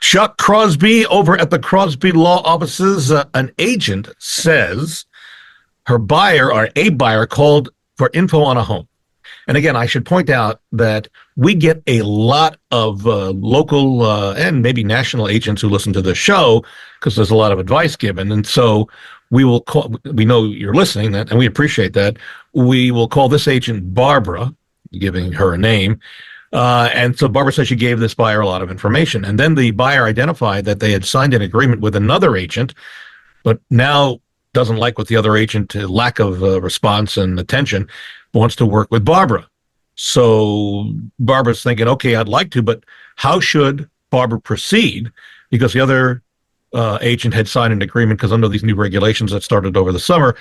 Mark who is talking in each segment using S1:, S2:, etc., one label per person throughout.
S1: Chuck Crosby over at the Crosby Law Offices. An agent says her buyer or a buyer called for info on a home. And again, I should point out that we get a lot of local and maybe national agents who listen to the show because there's a lot of advice given. And so we will call, we know you're listening and we appreciate that. We will call this agent Barbara, giving her a name. And so Barbara says she gave this buyer a lot of information. And then the buyer identified that they had signed an agreement with another agent, but now doesn't like what the other agent, lack of response and attention, wants to work with Barbara. So Barbara's thinking, okay, I'd like to, but how should Barbara proceed? Because the other agent had signed an agreement, because under these new regulations that started over the summer,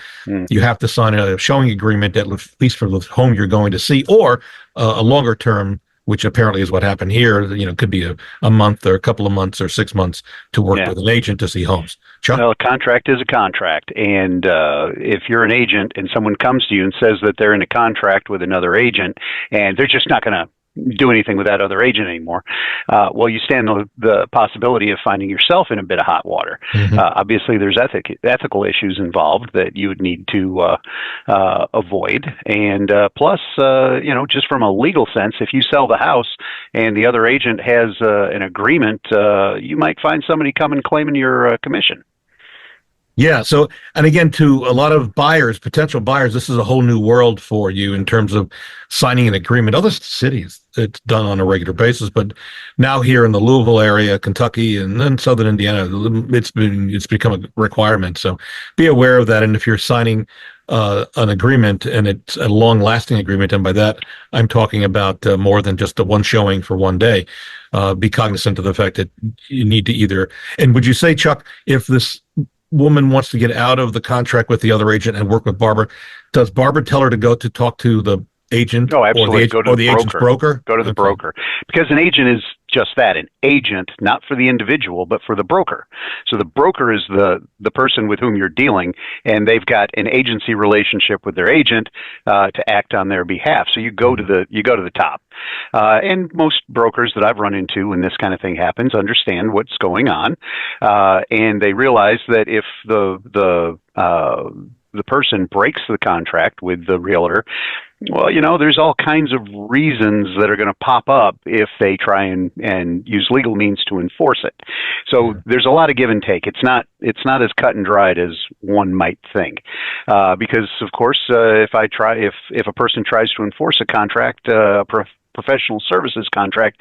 S1: you have to sign a showing agreement at least for the home you're going to see, or a longer term, which apparently is what happened here. You know, it could be a month or a couple of months or 6 months to work with an agent to see homes. Chuck?
S2: Well, a contract is a contract. And if you're an agent and someone comes to you and says that they're in a contract with another agent and they're just not going to do anything with that other agent anymore, well, you stand the possibility of finding yourself in a bit of hot water. Obviously, there's ethical issues involved that you would need to avoid. And plus, just from a legal sense, if you sell the house and the other agent has an agreement, you might find somebody coming claiming your commission.
S1: Yeah. So, and again, to a lot of buyers, potential buyers, this is a whole new world for you in terms of signing an agreement. Other cities, it's done on a regular basis, but now here in the Louisville area, Kentucky, and then Southern Indiana, it's become a requirement. So be aware of that. And if you're signing an agreement and it's a long-lasting agreement, and by that I'm talking about more than just a one showing for one day, be cognizant of the fact that you need to either. And would you say, Chuck, if this woman wants to get out of the contract with the other agent and work with Barbara, does Barbara tell her to go to talk to the agent?
S2: Oh, absolutely.
S1: Go to the agent's broker?
S2: Go to the broker. Because an agent is just that, an agent, not for the individual, but for the broker. So the broker is the person with whom you're dealing, and they've got an agency relationship with their agent to act on their behalf. So you go to the top. And most brokers that I've run into when this kind of thing happens understand what's going on, and they realize that if the person breaks the contract with the realtor, well, there's all kinds of reasons that are going to pop up if they try and use legal means to enforce it. So there's a lot of give and take. It's not as cut and dried as one might think, because of course, if a person tries to enforce a contract, professional services contract,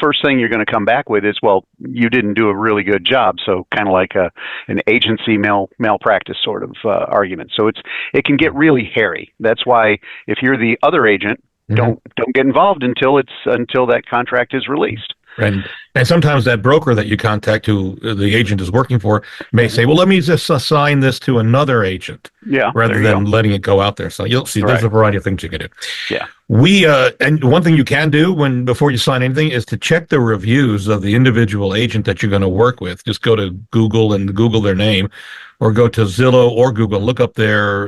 S2: first thing you're going to come back with is, well, you didn't do a really good job. So kind of like an agency malpractice sort of argument. So it can get really hairy. That's why if you're the other agent, don't get involved until that contract is released.
S1: And sometimes that broker that you contact, who the agent is working for, may say, well, let me just assign this to another agent, rather than letting it go out there. So you'll see there's a variety of things you can do. Yeah. And one thing you can do before you sign anything is to check the reviews of the individual agent that you're going to work with. Just go to Google and Google their name, or go to Zillow or Google, look up their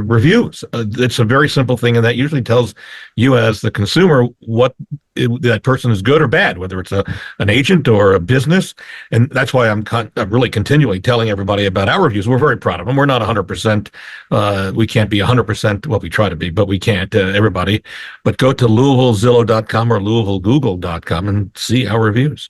S1: reviews. It's a very simple thing, and that usually tells you as the consumer what that person is good or bad, whether it's an agent or a business. And that's why I'm really continually telling everybody about our reviews. We're very proud of them. We're not 100%. We can't be 100%. Well, we try to be, but we can't, everybody. But go to LouisvilleZillow.com or LouisvilleGoogle.com and see our reviews.